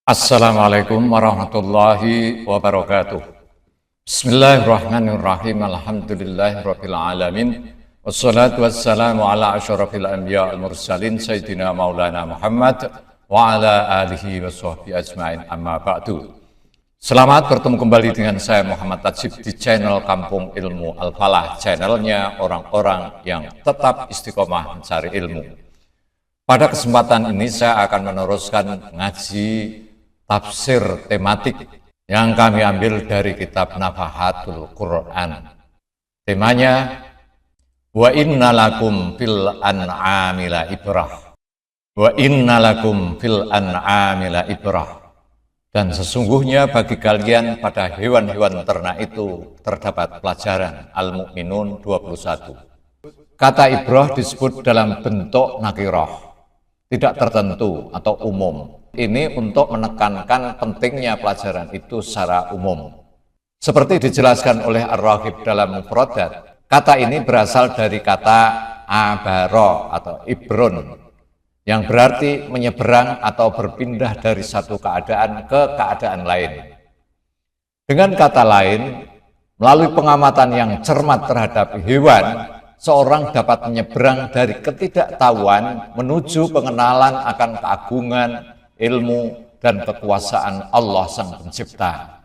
Assalamualaikum warahmatullahi wabarakatuh. Bismillahirrahmanirrahim. Alhamdulillahirabbil alamin. Wassalatu wassalamu ala asyrafil anbiya wal mursalin sayyidina maulana Muhammad wa ala alihi washabbihi ajmain, amma ba'du. Selamat bertemu kembali dengan saya Muhammad Tajib di channel Kampung Ilmu Al-Falah, channelnya orang-orang yang tetap istiqomah mencari ilmu. Pada kesempatan ini saya akan meneruskan ngaji tafsir tematik yang kami ambil dari kitab Nafahatul Quran. Temanya, wa inna lakum fil an'ami la ibrah. Wa inna lakum fil an'ami la ibrah. Dan sesungguhnya bagi kalian pada hewan-hewan ternak itu terdapat pelajaran. Al-Mu'minun 21. Kata ibrah disebut dalam bentuk nakirah, tidak tertentu atau umum. Ini untuk menekankan pentingnya pelajaran itu secara umum. Seperti dijelaskan oleh Ar-Raghib dalam Mufradat, kata ini berasal dari kata abaro atau ibrun, yang berarti menyeberang atau berpindah dari satu keadaan ke keadaan lain. Dengan kata lain, melalui pengamatan yang cermat terhadap hewan, seorang dapat menyeberang dari ketidaktahuan menuju pengenalan akan keagungan, ilmu, dan kekuasaan Allah Sang Pencipta.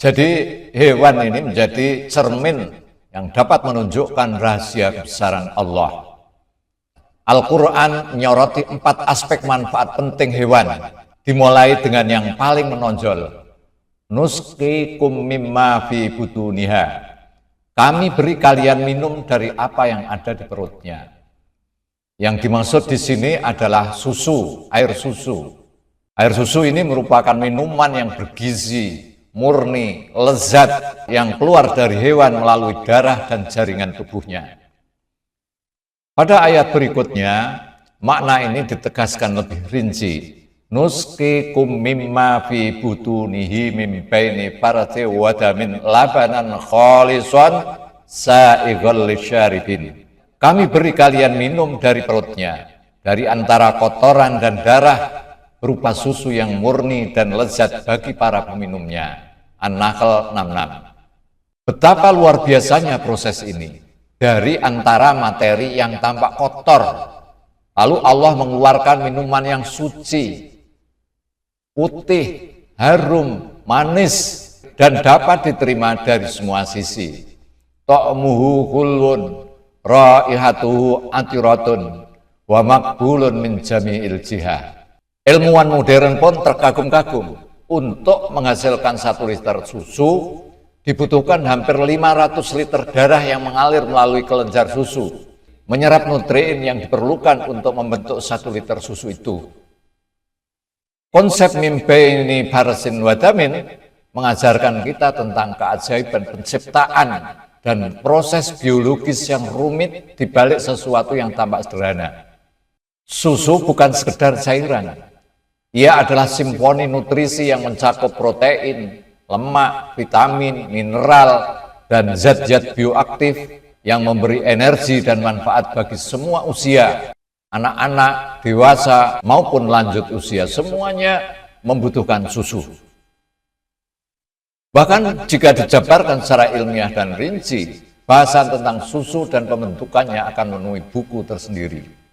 Jadi hewan ini menjadi cermin yang dapat menunjukkan rahasia kebesaran Allah. Al-Quran menyoroti 4 aspek manfaat penting hewan, dimulai dengan yang paling menonjol. Nusqikum mimma fi butuniha. Kami beri kalian minum dari apa yang ada di perutnya. Yang dimaksud di sini adalah susu, air susu. Air susu ini merupakan minuman yang bergizi, murni, lezat, yang keluar dari hewan melalui darah dan jaringan tubuhnya. Pada ayat berikutnya, makna ini ditegaskan lebih rinci. Nusqikum mimma fi butunihi min baini farthi wa damin labanan khalisan sa'ighal lisyaribin. Kami beri kalian minum dari perutnya, dari antara kotoran dan darah, berupa susu yang murni dan lezat bagi para peminumnya. An-Nahl 66. Betapa luar biasanya proses ini. Dari antara materi yang tampak kotor, lalu Allah mengeluarkan minuman yang suci, putih, harum, manis, dan dapat diterima dari semua sisi. Ta'muhu hulun, raihatuhu atiratun, wa makbulun min jami'il jihah. Ilmuwan modern pun terkagum-kagum. Untuk menghasilkan 1 liter susu, dibutuhkan hampir 500 liter darah yang mengalir melalui kelenjar susu, menyerap nutrien yang diperlukan untuk membentuk 1 liter susu itu. Konsep mimbaini farsin wadamin mengajarkan kita tentang keajaiban penciptaan dan proses biologis yang rumit di balik sesuatu yang tampak sederhana. Susu bukan sekedar cairan. Ia adalah simfoni nutrisi yang mencakup protein, lemak, vitamin, mineral, dan zat-zat bioaktif yang memberi energi dan manfaat bagi semua usia. Anak-anak, dewasa, maupun lanjut usia, semuanya membutuhkan susu. Bahkan jika dijabarkan secara ilmiah dan rinci, bahasan tentang susu dan pembentukannya akan memenuhi buku tersendiri.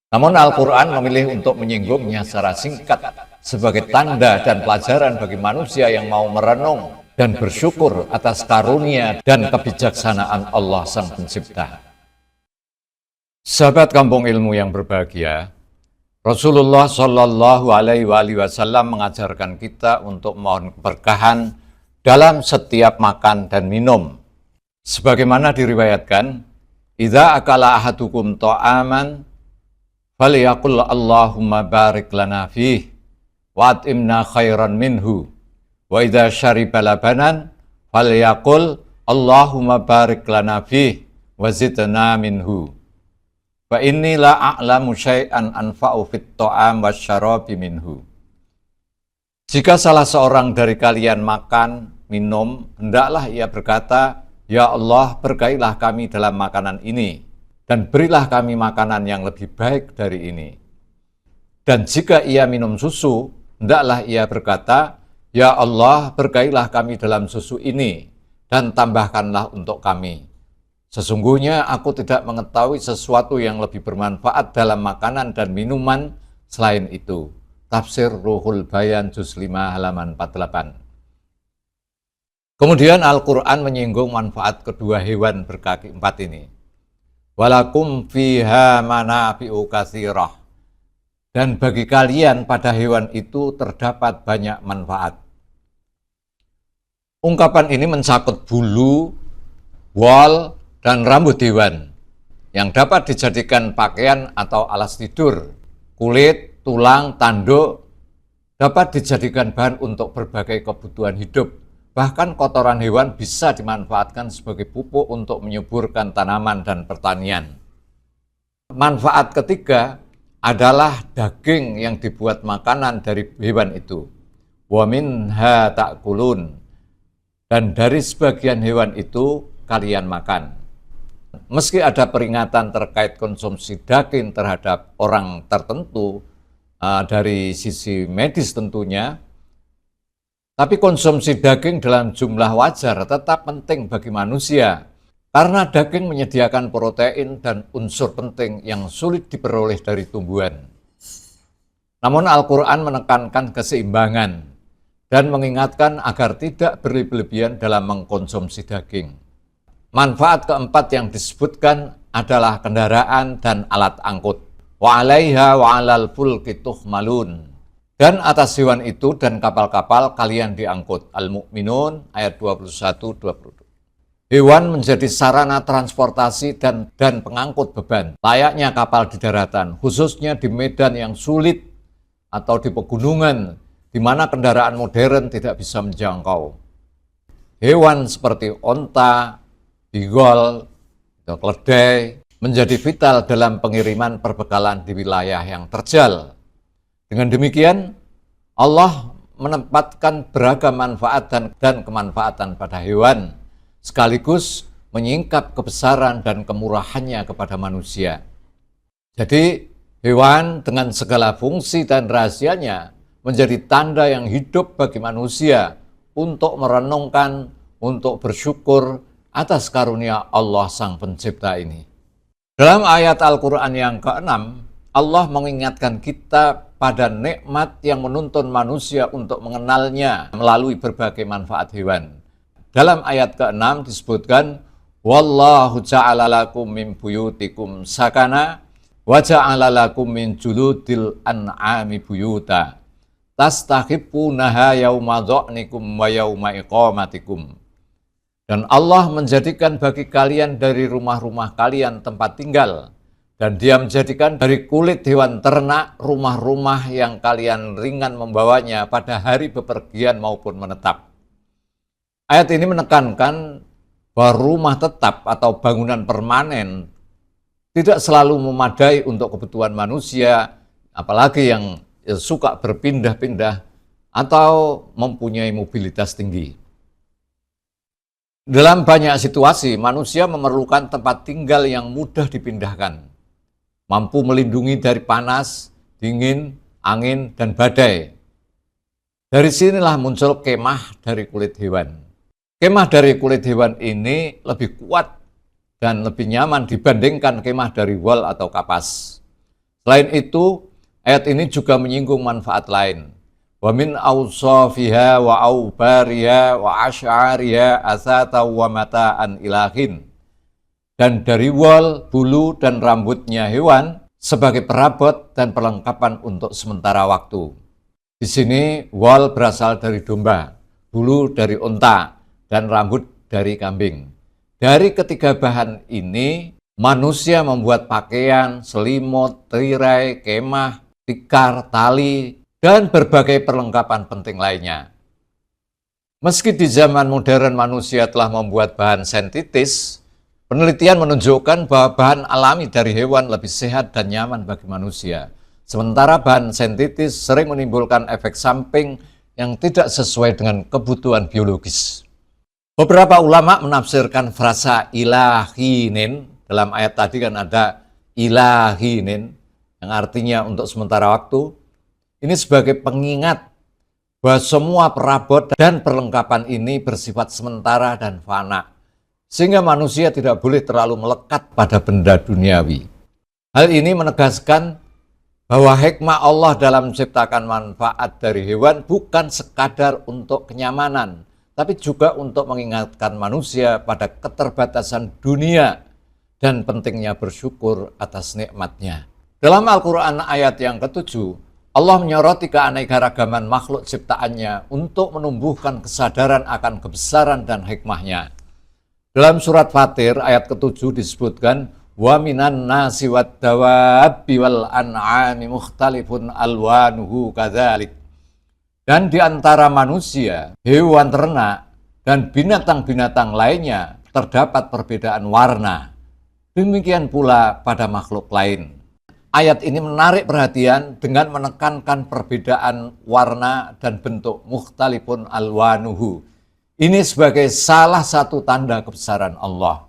Namun Al-Quran memilih untuk menyinggungnya secara singkat sebagai tanda dan pelajaran bagi manusia yang mau merenung dan bersyukur atas karunia dan kebijaksanaan Allah Sang Pencipta. Sahabat Kampung Ilmu yang berbahagia, Rasulullah Shallallahu Alaihi Wasallam mengajarkan kita untuk mohon keberkahan dalam setiap makan dan minum. Sebagaimana diriwayatkan, idza akala ahadukum ta'aman falyaqul Allahumma barik lana fih wa at'imna khairan minhu, wa idza syariba labanan falyaqul Allahumma barik lana fih wa zidna minhu, fa inni la a'lamu syai'an anfa'u fit ta'am wasyarabi minhu. Jika salah seorang dari kalian makan, minum, hendaklah ia berkata, ya Allah, berkailah kami dalam makanan ini, dan berilah kami makanan yang lebih baik dari ini. Dan jika ia minum susu, hendaklah ia berkata, "Ya Allah, berkailah kami dalam susu ini, dan tambahkanlah untuk kami. Sesungguhnya aku tidak mengetahui sesuatu yang lebih bermanfaat dalam makanan dan minuman selain itu." Tafsir Ruhul Bayan juz 5 halaman 48. Kemudian Al-Quran menyinggung manfaat kedua hewan berkaki 4 ini. Walakum fiha manafi'u katsirah. Dan bagi kalian pada hewan itu terdapat banyak manfaat. Ungkapan ini mencakup bulu, wol, dan rambut hewan yang dapat dijadikan pakaian atau alas tidur. Kulit, tulang, tanduk dapat dijadikan bahan untuk berbagai kebutuhan hidup. Bahkan kotoran hewan bisa dimanfaatkan sebagai pupuk untuk menyuburkan tanaman dan pertanian. Manfaat ketiga adalah daging yang dibuat makanan dari hewan itu. Wa minha ta'kulun. Dan dari sebagian hewan itu kalian makan. Meski ada peringatan terkait konsumsi daging terhadap orang tertentu dari sisi medis tentunya, tapi konsumsi daging dalam jumlah wajar tetap penting bagi manusia, karena daging menyediakan protein dan unsur penting yang sulit diperoleh dari tumbuhan. Namun Al-Quran menekankan keseimbangan dan mengingatkan agar tidak berlebihan dalam mengkonsumsi daging. Manfaat keempat yang disebutkan adalah kendaraan dan alat angkut. Wa 'alaiha wa 'alal fulki tuhmalun. Dan atas hewan itu dan kapal-kapal kalian diangkut. Al-Mu'minun ayat 21-22. Hewan menjadi sarana transportasi dan pengangkut beban. Layaknya kapal di daratan, khususnya di medan yang sulit atau di pegunungan, di mana kendaraan modern tidak bisa menjangkau. Hewan seperti onta, bigol, keledai menjadi vital dalam pengiriman perbekalan di wilayah yang terjal. Dengan demikian, Allah menempatkan beragam manfaat dan kemanfaatan pada hewan, sekaligus menyingkap kebesaran dan kemurahannya kepada manusia. Jadi, hewan dengan segala fungsi dan rahasianya menjadi tanda yang hidup bagi manusia untuk merenungkan, untuk bersyukur atas karunia Allah Sang Pencipta ini. Dalam ayat Al-Quran yang ke-6, Allah mengingatkan kita pada nikmat yang menuntun manusia untuk mengenalnya melalui berbagai manfaat hewan. Dalam ayat ke-6 disebutkan, Wallahu ja'ala lakum min buyutikum sakana, wa ja'ala lakum min juludil an'ami buyuta, tastakhibbunaha yawma dha'nikum wa yawma iqamatikum. Dan Allah menjadikan bagi kalian dari rumah-rumah kalian tempat tinggal, dan Dia menjadikan dari kulit hewan ternak rumah-rumah yang kalian ringan membawanya pada hari bepergian maupun menetap. Ayat ini menekankan bahwa rumah tetap atau bangunan permanen tidak selalu memadai untuk kebutuhan manusia, apalagi yang suka berpindah-pindah atau mempunyai mobilitas tinggi. Dalam banyak situasi, manusia memerlukan tempat tinggal yang mudah dipindahkan, mampu melindungi dari panas, dingin, angin, dan badai. Dari sinilah muncul kemah dari kulit hewan. Kemah dari kulit hewan ini lebih kuat dan lebih nyaman dibandingkan kemah dari wol atau kapas. Selain itu, ayat ini juga menyinggung manfaat lain. Wa min awsafiha wa aubariha wa asy'ariha asata wa mata'an ilahin. Dan dari wol, bulu, dan rambutnya hewan sebagai perabot dan perlengkapan untuk sementara waktu. Di sini wol berasal dari domba, bulu dari unta, dan rambut dari kambing. Dari ketiga bahan ini, manusia membuat pakaian, selimut, tirai, kemah, tikar, tali, dan berbagai perlengkapan penting lainnya. Meski di zaman modern manusia telah membuat bahan sintetis, penelitian menunjukkan bahwa bahan alami dari hewan lebih sehat dan nyaman bagi manusia. Sementara bahan sintetis sering menimbulkan efek samping yang tidak sesuai dengan kebutuhan biologis. Beberapa ulama menafsirkan frasa ilahinin, dalam ayat tadi kan ada ilahinin, yang artinya untuk sementara waktu, ini sebagai pengingat bahwa semua perabot dan perlengkapan ini bersifat sementara dan fana, sehingga manusia tidak boleh terlalu melekat pada benda duniawi. Hal ini menegaskan bahwa hikmah Allah dalam menciptakan manfaat dari hewan bukan sekadar untuk kenyamanan, tapi juga untuk mengingatkan manusia pada keterbatasan dunia dan pentingnya bersyukur atas nikmatnya. Dalam Al-Quran ayat yang ke-7, Allah menyoroti keanekaragaman makhluk ciptaannya untuk menumbuhkan kesadaran akan kebesaran dan hikmahnya. Dalam surat Fatir ayat ke-7 disebutkan, wa minan nasi wad dawabi wal an'ami mukhtalifun alwanuhu kadzalik. Dan di antara manusia, hewan ternak, dan binatang-binatang lainnya terdapat perbedaan warna. Demikian pula pada makhluk lain. Ayat ini menarik perhatian dengan menekankan perbedaan warna dan bentuk mukhtalifun alwanuhu. Ini sebagai salah satu tanda kebesaran Allah.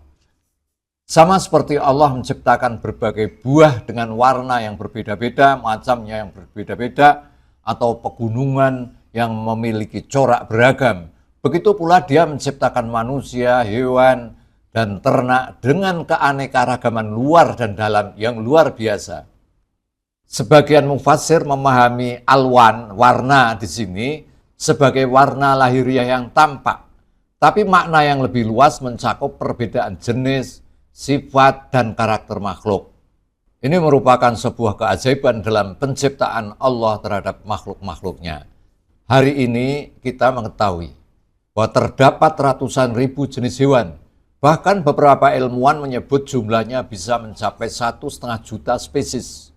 Sama seperti Allah menciptakan berbagai buah dengan warna yang berbeda-beda, macamnya yang berbeda-beda, atau pegunungan yang memiliki corak beragam. Begitu pula Dia menciptakan manusia, hewan, dan ternak dengan keanekaragaman luar dan dalam yang luar biasa. Sebagian mufassir memahami alwan, warna di sini, sebagai warna lahiriah yang tampak. Tapi makna yang lebih luas mencakup perbedaan jenis, sifat, dan karakter makhluk. Ini merupakan sebuah keajaiban dalam penciptaan Allah terhadap makhluk-makhluknya. Hari ini kita mengetahui bahwa terdapat ratusan ribu jenis hewan. Bahkan beberapa ilmuwan menyebut jumlahnya bisa mencapai 1,5 juta spesies.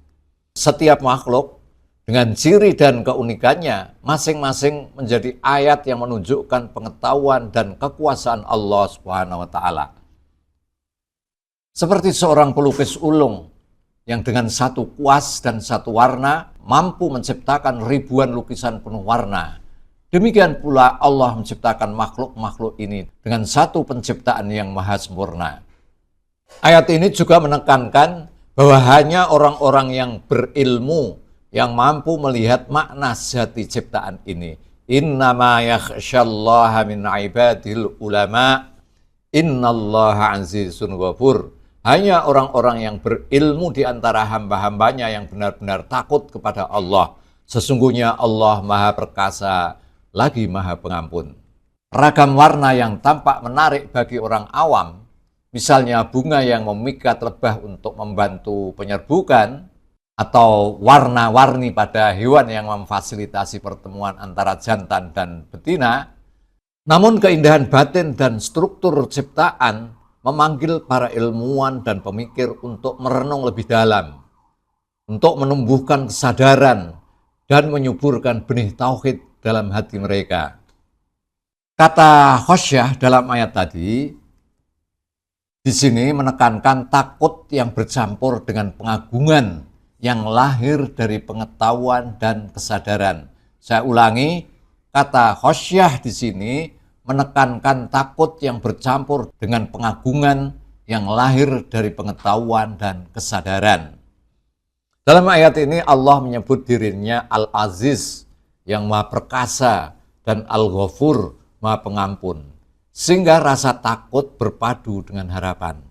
Setiap makhluk dengan ciri dan keunikannya masing-masing menjadi ayat yang menunjukkan pengetahuan dan kekuasaan Allah Subhanahu wa Ta'ala. Seperti seorang pelukis ulung yang dengan satu kuas dan satu warna mampu menciptakan ribuan lukisan penuh warna. Demikian pula Allah menciptakan makhluk-makhluk ini dengan satu penciptaan yang maha sempurna. Ayat ini juga menekankan bahwa hanya orang-orang yang berilmu yang mampu melihat makna sejati ciptaan ini. Innama yakhsyallaha min ibadil ulama, innallaha azizun ghafur. Hanya orang-orang yang berilmu di antara hamba-hambanya yang benar-benar takut kepada Allah. Sesungguhnya Allah Maha Perkasa, lagi Maha Pengampun. Ragam warna yang tampak menarik bagi orang awam, misalnya bunga yang memikat lebah untuk membantu penyerbukan, atau warna-warni pada hewan yang memfasilitasi pertemuan antara jantan dan betina. Namun keindahan batin dan struktur ciptaan memanggil para ilmuwan dan pemikir untuk merenung lebih dalam, untuk menumbuhkan kesadaran dan menyuburkan benih tauhid dalam hati mereka. Kata khosyah dalam ayat tadi di sini menekankan takut yang bercampur dengan pengagungan yang lahir dari pengetahuan dan kesadaran. Saya ulangi, kata khosyah di sini menekankan takut yang bercampur dengan pengagungan yang lahir dari pengetahuan dan kesadaran. Dalam ayat ini Allah menyebut dirinya Al-Aziz yang Maha Perkasa dan Al-Ghafur Maha Pengampun, sehingga rasa takut berpadu dengan harapan.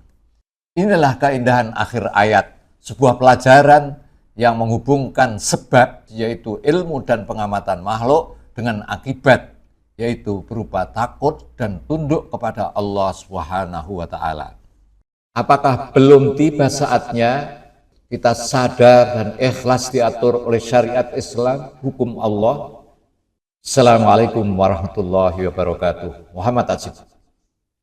Inilah keindahan akhir ayat, sebuah pelajaran yang menghubungkan sebab yaitu ilmu dan pengamatan makhluk dengan akibat yaitu berupa takut dan tunduk kepada Allah Subhanahu wa Ta'ala. Apakah belum tiba saatnya kita sadar dan ikhlas diatur oleh syariat Islam, hukum Allah? Assalamualaikum warahmatullahi wabarakatuh. Muhammad Ajib.